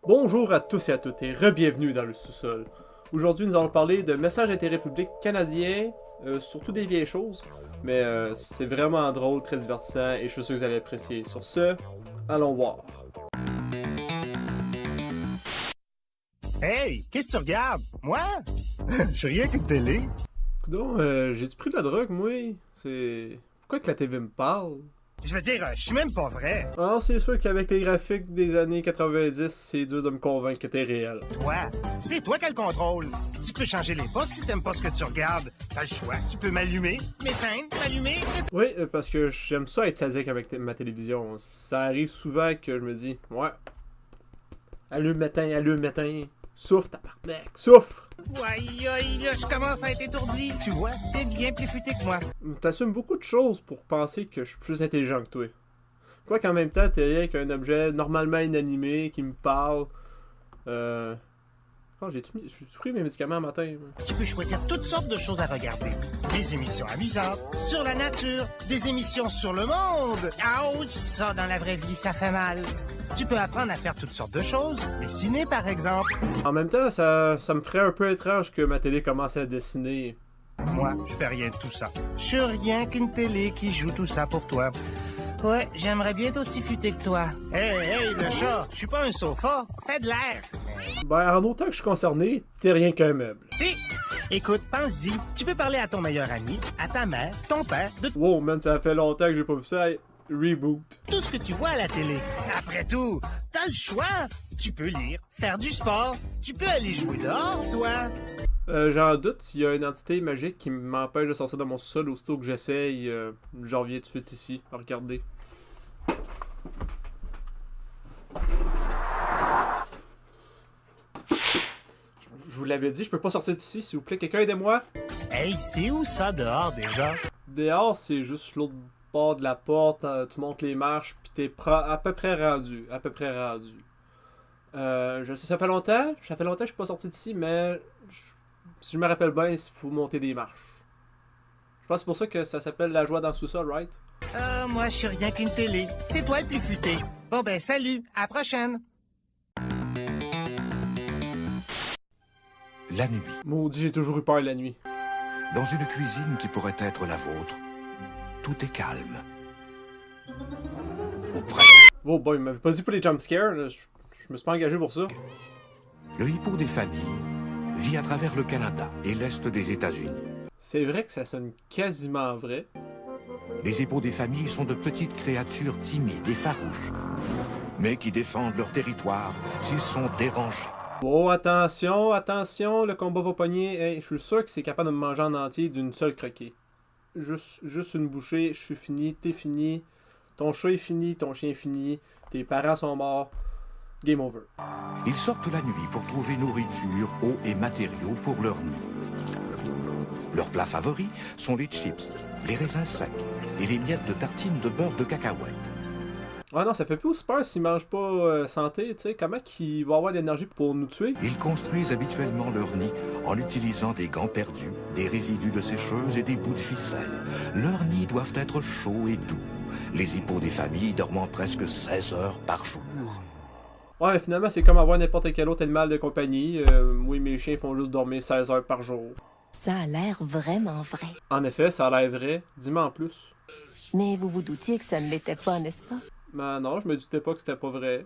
Bonjour à tous et à toutes et re-bienvenue dans le sous-sol. Aujourd'hui, nous allons parler de messages d'intérêt public canadien, surtout des vieilles choses, mais c'est vraiment drôle, très divertissant et je suis sûr que vous allez apprécier. Sur ce, allons voir. Hey, qu'est-ce que tu regardes? Moi? Je suis rien qu'une télé. Coudonc, j'ai-tu pris de la drogue, moi? C'est... Pourquoi que la TV me parle? Je veux dire, je suis même pas vrai. Ah, c'est sûr qu'avec les graphiques des années 90, c'est dur de me convaincre que t'es réel. Toi, c'est toi qui as le contrôle. Tu peux changer les postes si t'aimes pas ce que tu regardes. T'as le choix. Tu peux m'allumer, m'éteindre, m'allumer. Oui, parce que j'aime ça être sadique avec ma télévision. Ça arrive souvent que je me dis, ouais, allume matin, souffle tabarnak, souffle! Aïe, aïe, là, je commence à être étourdi. Tu vois, t'es bien plus futé que moi. T'assumes beaucoup de choses pour penser que je suis plus intelligent que toi. Quoi qu'en même temps, t'es rien qu'un objet normalement inanimé qui me parle. Oh, j'ai pris mes médicaments un matin. Tu peux choisir toutes sortes de choses à regarder. Des émissions amusantes, sur la nature, des émissions sur le monde. Ouch, ça, dans la vraie vie, ça fait mal. Tu peux apprendre à faire toutes sortes de choses. Dessiner, par exemple. En même temps, ça me ferait un peu étrange que ma télé commence à dessiner. Moi, je fais rien de tout ça. Je suis rien qu'une télé qui joue tout ça pour toi. Ouais, j'aimerais bien être aussi futé que toi. Hey, le chat, je suis pas un sofa. Fais de l'air. Ben, en autant que je suis concerné, t'es rien qu'un meuble. Si. Écoute, pense-y. Tu peux parler à ton meilleur ami, à ta mère, ton père, de Wow, man, ça fait longtemps que j'ai pas vu ça. Hey, reboot. tout ce que tu vois à la télé. Après tout, t'as le choix. Tu peux lire, faire du sport. Tu peux aller jouer dehors, toi. J'en doute, il y a une entité magique qui m'empêche de sortir de mon sol aussitôt que j'essaye. J'en reviens tout de suite ici. Regardez. Je vous l'avais dit, je peux pas sortir d'ici, s'il vous plaît. Quelqu'un aidez-moi. Hey, c'est où ça dehors déjà? Dehors, c'est juste l'autre bord de la porte. Tu montes les marches, puis t'es à peu près rendu. Je sais, ça fait longtemps que je suis pas sorti d'ici, mais si je me rappelle bien, il faut monter des marches. Je pense que c'est pour ça que ça s'appelle la joie dans le sous-sol, right? Moi, je suis rien qu'une télé. C'est toi le plus futé. Bon ben, salut, à la prochaine. La nuit, Maudit, j'ai toujours eu peur la nuit. dans une cuisine qui pourrait être la vôtre, tout est calme. Ou presque. Oh boy, il m'avait pas dit pour les jumpscares, là. Je me suis pas engagé pour ça. Le hippo des familles vit à travers le Canada et l'Est des États-Unis. C'est vrai que ça sonne quasiment vrai. Les hippos des familles sont de petites créatures timides et farouches, mais qui défendent leur territoire s'ils sont dérangés. Oh, attention, le combat va pogner. Hey, je suis sûr que c'est capable de me manger en entier d'une seule croquée. Juste une bouchée, je suis fini, t'es fini. Ton chat est fini, ton chien est fini. Tes parents sont morts. Game over. Ils sortent la nuit pour trouver nourriture, eau et matériaux pour leur nid. Leurs plats favoris sont les chips, les raisins secs et les miettes de tartines de beurre de cacahuète. Ah non, ça fait plus aussi peur s'ils mangent pas santé, tu sais. Comment qu'ils vont avoir l'énergie pour nous tuer? Ils construisent habituellement leur nid en utilisant des gants perdus, des résidus de sécheuse et des bouts de ficelle. Leurs nids doivent être chauds et doux. Les hippos des familles dorment presque 16 heures par jour. Ouais, mais finalement, c'est comme avoir n'importe quel autre animal de compagnie. Moi et mes chiens font juste dormir 16 heures par jour. Ça a l'air vraiment vrai. En effet, ça a l'air vrai. Dis-moi en plus. Mais vous vous doutiez que ça ne l'était pas, n'est-ce pas? Mais non, je me doutais pas que c'était pas vrai.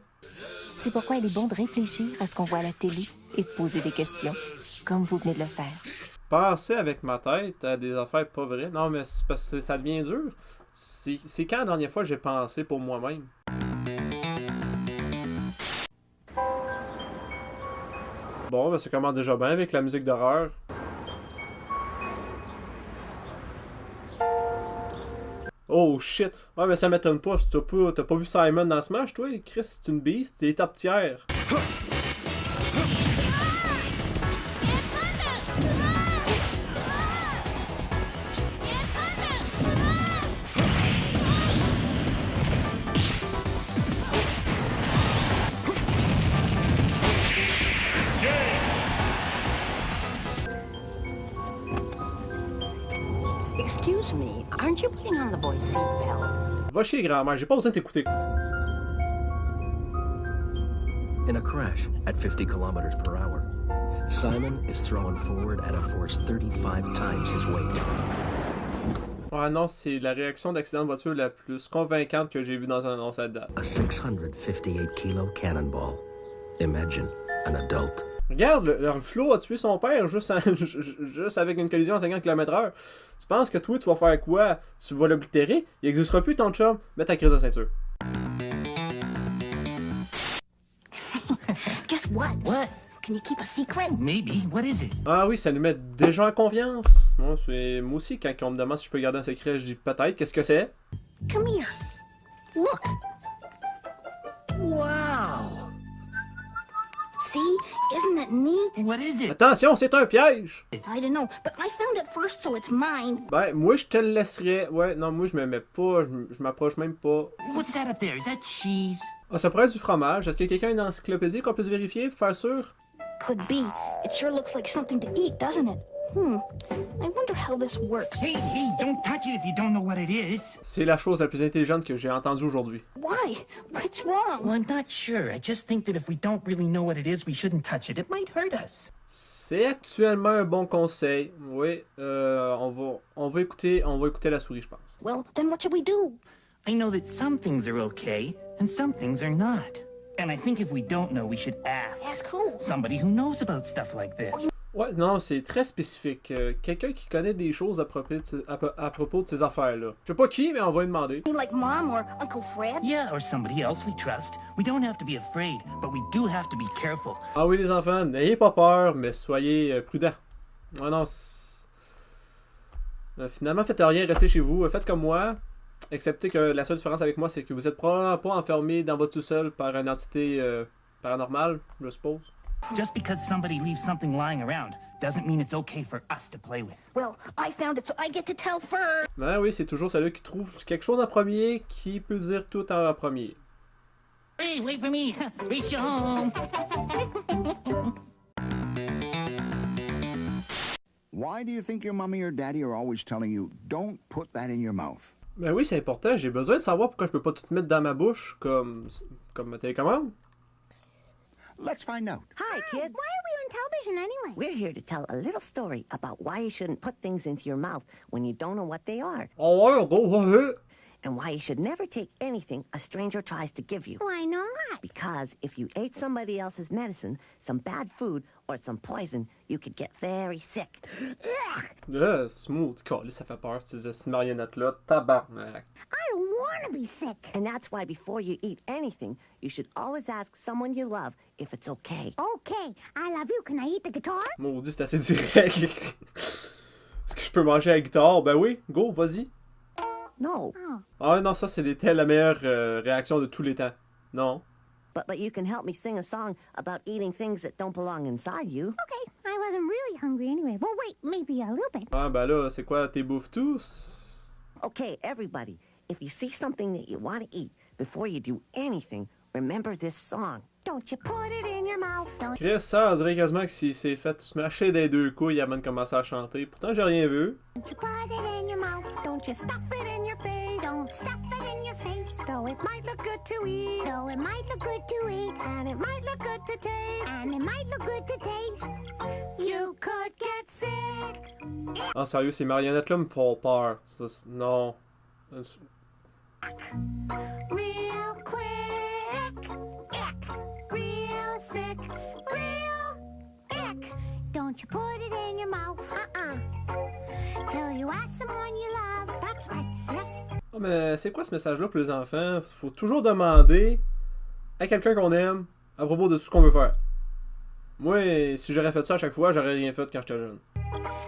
C'est pourquoi il est bon de réfléchir à ce qu'on voit à la télé et de poser des questions, comme vous venez de le faire. Penser avec ma tête à des affaires pas vraies. Non, mais c'est parce que ça devient dur. C'est quand la dernière fois j'ai pensé pour moi-même? Bon, ben ça commence déjà bien avec la musique d'horreur. Oh shit! Ouais, mais ça m'étonne pas. Si t'as pas vu Simon dans Smash, toi? Chris, c'est une beast. T'es top tiers. Excuse me, aren't you putting on the boy's seatbelt? Va chier, grand-mère. J'ai pas besoin de t'écouter. in a crash at 50 kilometers per hour. Simon is thrown forward at a force 35 times his weight. Ouais, non, c'est la réaction d'accident de voiture la plus convaincante que j'ai vue dans un annonce à date. A 658 kilo cannonball. Imagine an adult. Regarde, leur Flo a tué son père juste avec une collision à 50 km/h. Tu penses que toi, tu vas faire quoi? Tu vas l'oblitérer? Il n'existera plus ton chum. Mets ta crise de ceinture. Guess what? What? Can you keep a secret? Maybe. What is it? Ah oui, ça nous met déjà en confiance. Moi aussi, quand on me demande si je peux garder un secret, je dis peut-être. Qu'est-ce que c'est? Come here. Look. Wow! See? Isn't it neat? What is it? Attention, c'est un piège! I don't know, but I found it first, so it's mine. Ben, moi, je te le laisserais. Ouais, non, moi, je me mets pas. Je m'approche même pas. What's that up there? Is that cheese? Ah, ça pourrait être du fromage. Est-ce que quelqu'un a une encyclopédie qu'on puisse vérifier pour faire sûr? Could be. It sure looks like something to eat, doesn't it? I wonder how this works. Hey, don't touch it if you don't know what it is. C'est la chose la plus intelligente que j'ai entendue aujourd'hui. Why? What's wrong? Well, I'm not sure. I just think that if we don't really know what it is, we shouldn't touch it. It might hurt us. C'est actuellement un bon conseil. Oui, on va écouter la souris, je pense. Well, then what should we do? I know that some things are okay, and some things are not. And I think if we don't know, we should ask. Ask who? Somebody who knows about stuff like this. Ouais, non, c'est très spécifique. Quelqu'un qui connaît des choses à propos de ces affaires-là. Je sais pas qui, mais on va lui demander. You mean like Mom or Uncle Fred? Yeah, or somebody else we trust. We don't have to be afraid, but we do have to be careful. Ah oui, les enfants, n'ayez pas peur, mais soyez prudents. Ah non, finalement, faites rien, restez chez vous. Faites comme moi. Excepté que la seule différence avec moi, c'est que vous êtes probablement pas enfermé dans votre sous-sol par une entité paranormale, je suppose. Just because somebody leaves something lying around doesn't mean it's okay for us to play with. Well, I found it, so I get to tell first. Ben oui, c'est toujours celui qui trouve quelque chose en premier qui peut dire tout en premier. Hey, wait for me! Reach your home! Why do you think your mommy or daddy are always telling you, don't put that in your mouth? Ben oui, c'est important. J'ai besoin de savoir pourquoi je peux pas tout mettre dans ma bouche comme ma télécommande. Let's find out. Hi, kids. Why are we on television anyway? We're here to tell a little story about why you shouldn't put things into your mouth when you don't know what they are, Oh ouais, go ahead. and why you should never take anything a stranger tries to give you. Why not? Because if you ate somebody else's medicine, some bad food, or some poison, you could get very sick. Smooth. Calé, ça fait peur, ces marionnettes-là. Tabarnak. I don't want to be sick. And that's why before you eat anything, you should always ask someone you love if it's okay. Okay, I love you. Can I eat the guitar? Maudit, c'est assez direct. Est-ce que je peux manger à la guitare? Ben oui, go, vas-y. No, Ah non, ça, c'est la meilleure réaction de tous les temps. Non. but you can help me sing a song about eating things that don't belong inside you. Okay, I wasn't really hungry anyway. Well, wait, maybe a little bit. Ah ben là, c'est quoi, t'es bouffes tous? Okay, everybody, if you see something that you want to eat, before you do anything, remember this song. Don't you put it in your mouth. Don't Chris, ça, on dirait quasiment que s'il s'est fait smasher des deux couilles avant de commencer à chanter. Pourtant, j'ai rien vu. you put it in your mouth. Don't you stuff it in your face. Don't stuff it in your face. Though it might look good to eat. Though it might look good to eat. And it might look good to taste. And it might look good to taste. You could get sick. Ah, sérieux, ces marionnettes-là me font peur. Non. Real quick. Ick. Real sick. Real ick. Don't you put it in your mouth. Till you ask someone you love. That's right, sis. Ah, mais c'est quoi ce message-là pour les enfants? Faut toujours demander à quelqu'un qu'on aime à propos de tout ce qu'on veut faire. Moi, si j'aurais fait ça à chaque fois, j'aurais rien fait quand j'étais jeune.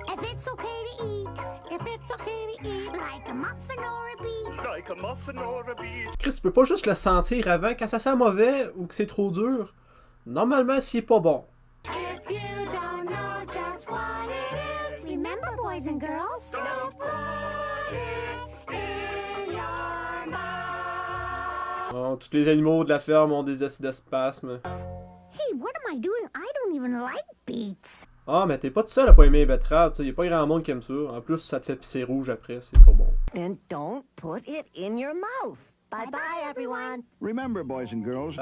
If it's okay to eat. If it's okay to eat. Like a muffin or a beet. Like a muffin or a beet. Chris, tu peux pas juste le sentir avant quand ça sent mauvais ou que c'est trop dur. Normalement, s'il est pas bon. If you don't know just what it is. Remember, boys and girls. Don't put it in your mouth. Oh, tous les animaux de la ferme ont des acides de spasme. Hey, what am I doing? I don't even like beets. Ah, mais t'es pas tout seul à pas aimer les betteraves, y'a pas grand monde qui aime ça. En plus, ça te fait pisser rouge après, c'est pas bon. Then don't put it in your mouth. Bye-bye, everyone. Remember, boys and girls,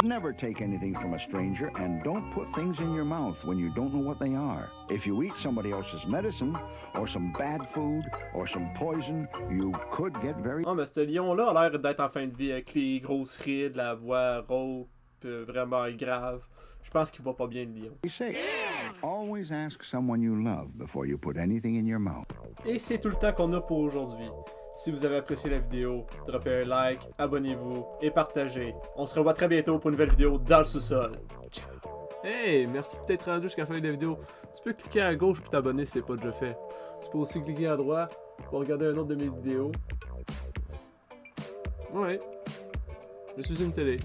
never take anything from a stranger and don't put things in your mouth when you don't know what they are. If you eat somebody else's medicine or some bad food or some poison, you could get very... Oh, mais ce lion-là a l'air d'être en fin de vie avec les grosses rides, la voix rauque, vraiment grave. Je pense qu'il va pas bien, le lion. sick. Always ask someone you love before you put anything in your mouth. Et c'est tout le temps qu'on a pour aujourd'hui. Si vous avez apprécié la vidéo, droppez un like, abonnez-vous et partagez. On se revoit très bientôt pour une nouvelle vidéo dans le sous-sol. Ciao! Hey, merci de t'être rendu jusqu'à la fin de la vidéo. Tu peux cliquer à gauche pour t'abonner si c'est pas déjà fait. Tu peux aussi cliquer à droite pour regarder un autre de mes vidéos. Ouais. Je suis une télé.